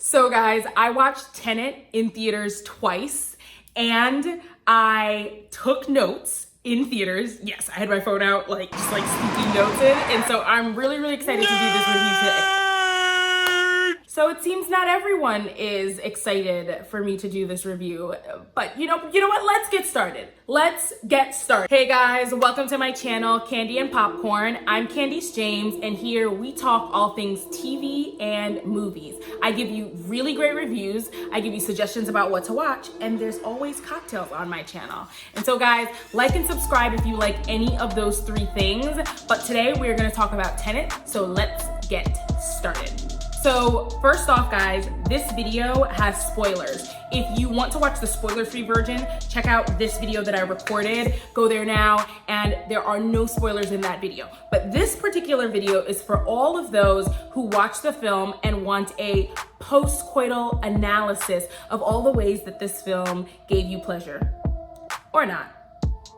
So guys, I watched Tenet in theaters twice and I took notes in theaters. Yes, I had my phone out, just speaking notes in. And so I'm really excited to do this review today. So it seems not everyone is excited for me to do this review, but you know what? Let's get started. Hey guys, welcome to my channel, Candi and Popcorn. I'm Candice James, and here we talk all things TV and movies. I give you really great reviews, I give you suggestions about what to watch, and there's always cocktails on my channel. And so guys, like and subscribe if you like any of those three things. But today we're gonna talk about Tenet, so let's get started. So first off guys, this video has spoilers. If you want to watch the spoiler-free version, check out this video that I recorded. Go there now, and there are no spoilers in that video. But this particular video is for all of those who watch the film and want a post-coital analysis of all the ways that this film gave you pleasure, or not.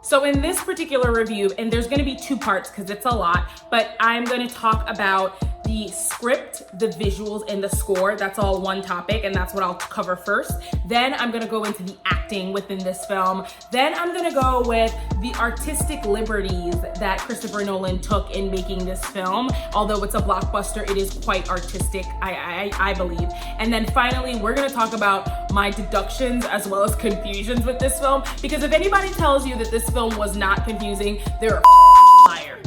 So in this particular review, and there's gonna be two parts because it's a lot, but I'm gonna talk about the script, the visuals, and the score. That's all one topic, and that's what I'll cover first. Then I'm gonna go into the acting within this film. Then I'm gonna go with the artistic liberties that Christopher Nolan took in making this film. Although it's a blockbuster, it is quite artistic, I believe. And then finally, we're gonna talk about my deductions as well as confusions with this film, because if anybody tells you that this film was not confusing, they're a liar.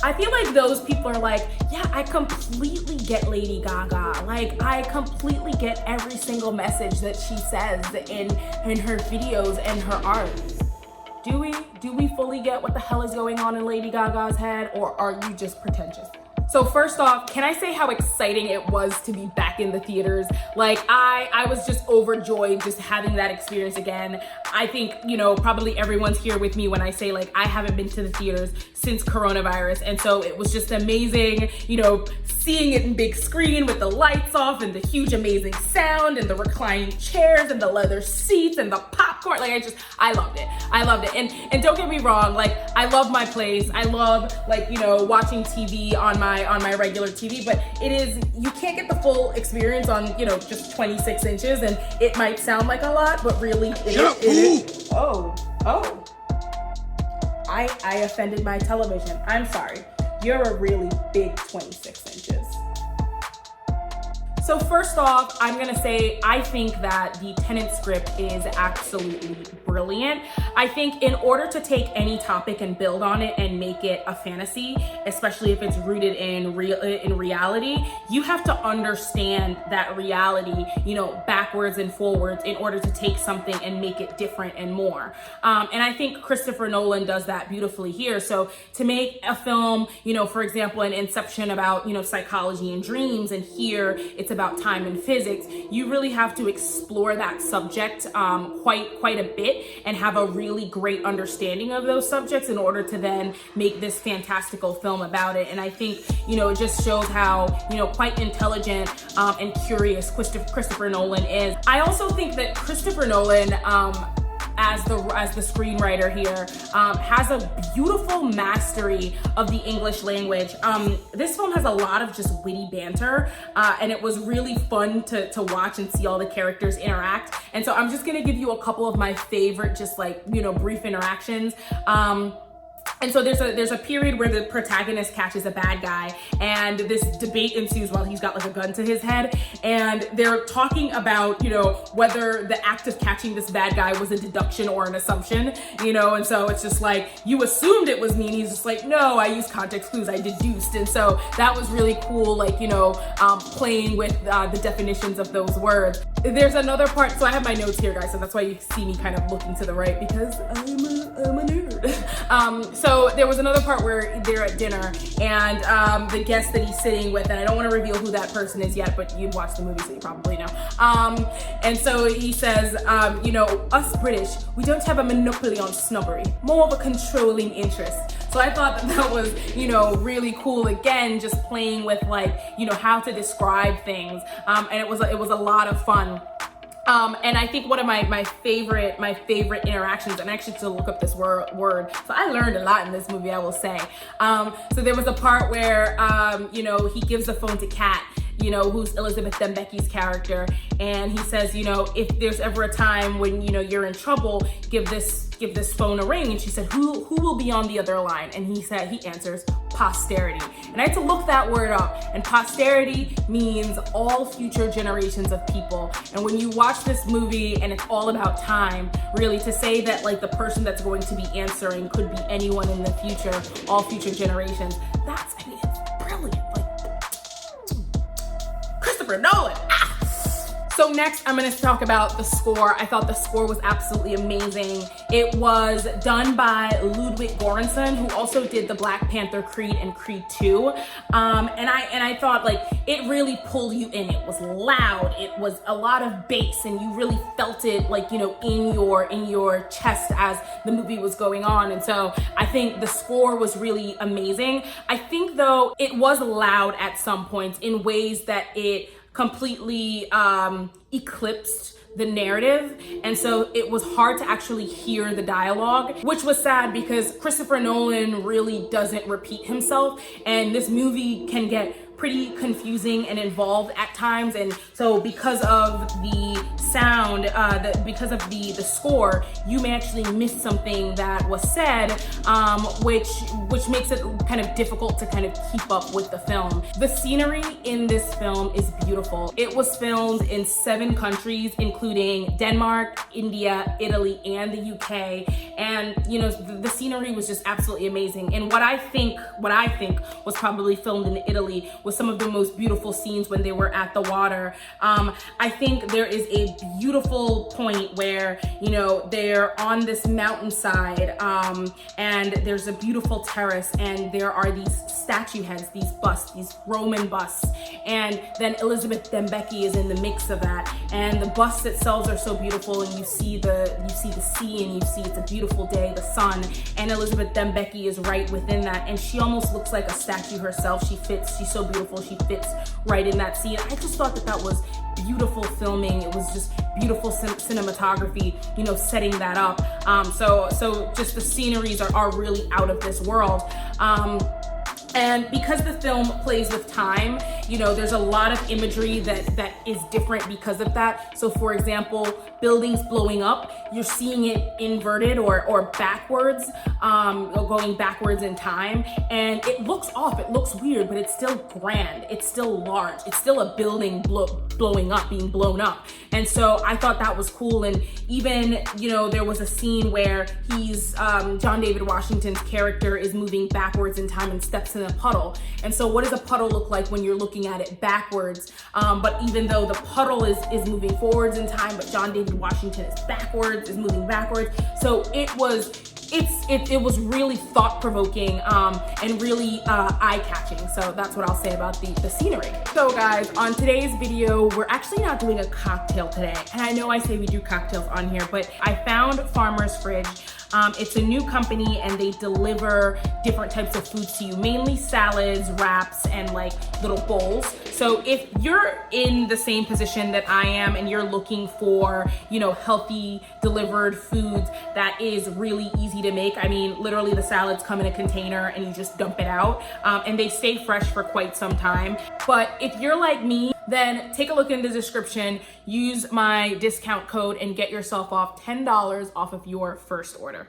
I feel like those people are like, yeah, I completely get Lady Gaga. Like, I completely get every single message that she says in her videos and her art. Do we fully get what the hell is going on in Lady Gaga's head, or are you just pretentious? So first off, can I say how exciting it was to be back in the theaters? Like, I was just overjoyed just having that experience again. I think, probably everyone's here with me when I say, I haven't been to the theaters since coronavirus. And so it was just amazing, seeing it in big screen with the lights off and the huge, amazing sound and the reclining chairs and the leather seats and the popcorn. I loved it. I loved it. And don't get me wrong, I love my place. I love, watching TV on my regular TV, but you can't get the full experience on, just 26 inches, and it might sound like a lot, but really it is. Oh. I offended my television. I'm sorry. You're a really big 26 inches. So first off, I'm gonna say, I think that the Tenet script is absolutely brilliant. I think in order to take any topic and build on it and make it a fantasy, especially if it's rooted in reality, you have to understand that reality, backwards and forwards in order to take something and make it different and more. And I think Christopher Nolan does that beautifully here. So to make a film, for example, an Inception about, psychology and dreams, and here it's about time and physics, you really have to explore that subject quite a bit and have a really great understanding of those subjects in order to then make this fantastical film about it. And I think, it just shows how, quite intelligent and curious Christopher Nolan is. I also think that Christopher Nolan, as the screenwriter here, has a beautiful mastery of the English language. This film has a lot of just witty banter, and it was really fun to watch and see all the characters interact. And so I'm just gonna give you a couple of my favorite, just brief interactions. And so there's a period where the protagonist catches a bad guy, and this debate ensues while he's got a gun to his head, and they're talking about, whether the act of catching this bad guy was a deduction or an assumption, and so it's just you assumed it was me, and he's just no, I used context clues, I deduced. And so that was really cool, playing with the definitions of those words. There's another part, so I have my notes here, guys, so that's why you see me kind of looking to the right, because I'm a nerd. So there was another part where they're at dinner, and the guest that he's sitting with, and I don't want to reveal who that person is yet, but you've watched the movie, so you probably know. And so he says, us British, we don't have a monopoly on snobbery, more of a controlling interest. So I thought that was, really cool. Again, just playing with how to describe things. And it was a lot of fun. And I think one of my favorite interactions, and actually to look up this word, so I learned a lot in this movie, I will say. So there was a part where, he gives the phone to Kat, you know, who's Elizabeth Dembicki's character. And he says, you know, if there's ever a time when, you know, you're in trouble, give this phone a ring. And she said, who will be on the other line? And he answers, posterity. And I had to look that word up. And posterity means all future generations of people. And when you watch this movie and it's all about time, really to say that like the person that's going to be answering could be anyone in the future, all future generations, I mean, it's brilliant. Like, Christopher Nolan. So next, I'm gonna talk about the score. I thought the score was absolutely amazing. It was done by Ludwig Göransson, who also did the Black Panther, Creed, and Creed 2. And I thought like it really pulled you in. It was loud. It was a lot of bass, and you really felt it like, you know, in your chest as the movie was going on. And so I think the score was really amazing. I think though it was loud at some points in ways that it completely eclipsed the narrative, and so it was hard to actually hear the dialogue, which was sad because Christopher Nolan really doesn't repeat himself, and this movie can get pretty confusing and involved at times. And so because of the sound, because of the score, you may actually miss something that was said, which makes it kind of difficult to kind of keep up with the film. The scenery in this film is beautiful. It was filmed in 7 countries, including Denmark, India, Italy, and the UK. And you know, the scenery was just absolutely amazing. And what I think was probably filmed in Italy was some of the most beautiful scenes when they were at the water. I think there is a beautiful point where, you know, they're on this mountainside, and there's a beautiful terrace, and there are these statue heads, these busts, these Roman busts, and then Elizabeth Dembicki is in the mix of that, and the busts themselves are so beautiful, and you see the sea, and you see it's a beautiful day, the sun, and Elizabeth Dembicki is right within that, and she almost looks like a statue herself. She's so beautiful, she fits right in that scene. I just thought that was beautiful filming. It was just beautiful cinematography, you know, setting that up. So just the sceneries are really out of this world. And because the film plays with time, you know, there's a lot of imagery that is different because of that. So for example, buildings blowing up, you're seeing it inverted or backwards, going backwards in time. And it looks off, it looks weird, but it's still grand. It's still large. It's still a building blowing up, being blown up. And so I thought that was cool. And even, you know, there was a scene where John David Washington's character is moving backwards in time and steps in a puddle. And so what does a puddle look like when you're looking at it backwards? But even though the puddle is moving forwards in time, but John David Washington is moving backwards. So it was really thought-provoking and really eye-catching. So that's what I'll say about the scenery. So guys, on today's video, we're actually not doing a cocktail today. And I know I say we do cocktails on here, but I found Farmer's Fridge. It's a new company, and they deliver different types of foods to you, mainly salads, wraps, and like little bowls. So if you're in the same position that I am and you're looking for, you know, healthy delivered foods that is really easy to make, I mean, literally the salads come in a container and you just dump it out, and they stay fresh for quite some time. But if you're like me, then take a look in the description, use my discount code, and get yourself off $10 off of your first order.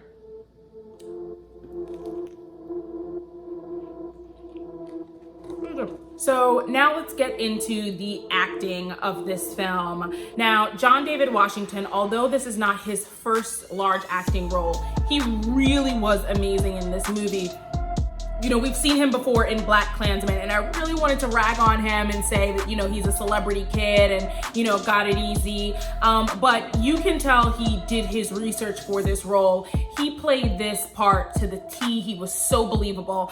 So now let's get into the acting of this film. Now, John David Washington, although this is not his first large acting role, he really was amazing in this movie. You know, we've seen him before in BlacKkKlansman, and I really wanted to rag on him and say that, you know, he's a celebrity kid and, you know, got it easy. But you can tell he did his research for this role. He played this part to the T. He was so believable.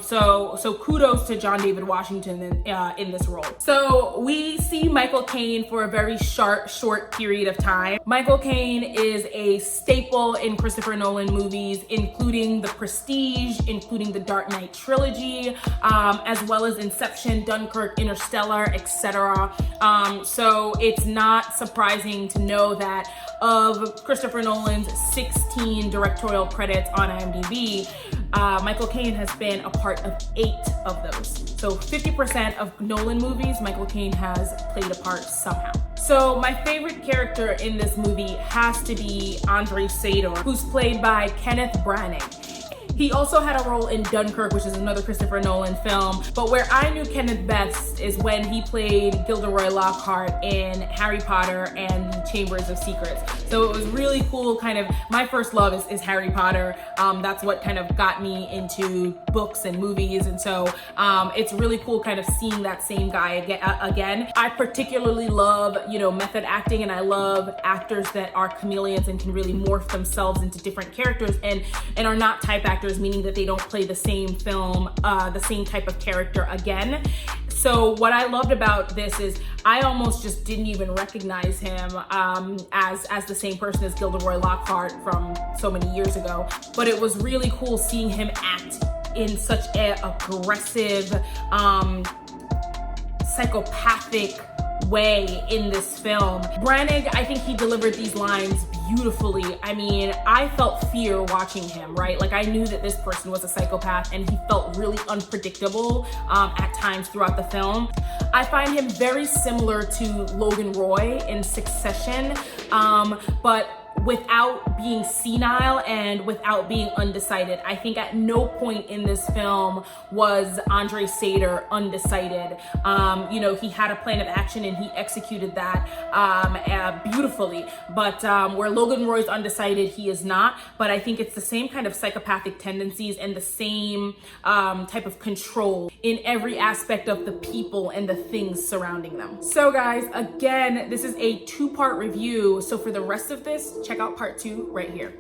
So kudos to John David Washington in this role. So we see Michael Caine for a very short period of time. Michael Caine is a staple in Christopher Nolan movies, including The Prestige, including the Dark Knight trilogy, as well as Inception, Dunkirk, Interstellar, etc. So it's not surprising to know that of Christopher Nolan's 16 directorial credits on IMDb, Michael Caine has been a part of 8 of those. So 50% of Nolan movies, Michael Caine has played a part somehow. So my favorite character in this movie has to be Andre Sador, who's played by Kenneth Branagh. He also had a role in Dunkirk, which is another Christopher Nolan film. But where I knew Kenneth best is when he played Gilderoy Lockhart in Harry Potter and the Chambers of Secrets. So it was really cool, kind of, my first love is Harry Potter. That's what kind of got me into books and movies. And so it's really cool kind of seeing that same guy again. I particularly love, method acting, and I love actors that are chameleons and can really morph themselves into different characters and are not type actors, meaning that they don't play the same film, the same type of character again. So what I loved about this is I almost just didn't even recognize him as the same person as Gilderoy Lockhart from so many years ago. But it was really cool seeing him act in such an aggressive, psychopathic way in this film. Branagh, I think he delivered these lines beautifully. I mean, I felt fear watching him, right? Like, I knew that this person was a psychopath, and he felt really unpredictable at times throughout the film. I find him very similar to Logan Roy in Succession, but without being senile and without being undecided. I think at no point in this film was Andre Sador undecided. He had a plan of action and he executed that beautifully. But where Logan Roy's undecided, he is not. But I think it's the same kind of psychopathic tendencies and the same type of control in every aspect of the people and the things surrounding them. So guys, again, this is a 2-part review. So for the rest of this, check out part 2 right here.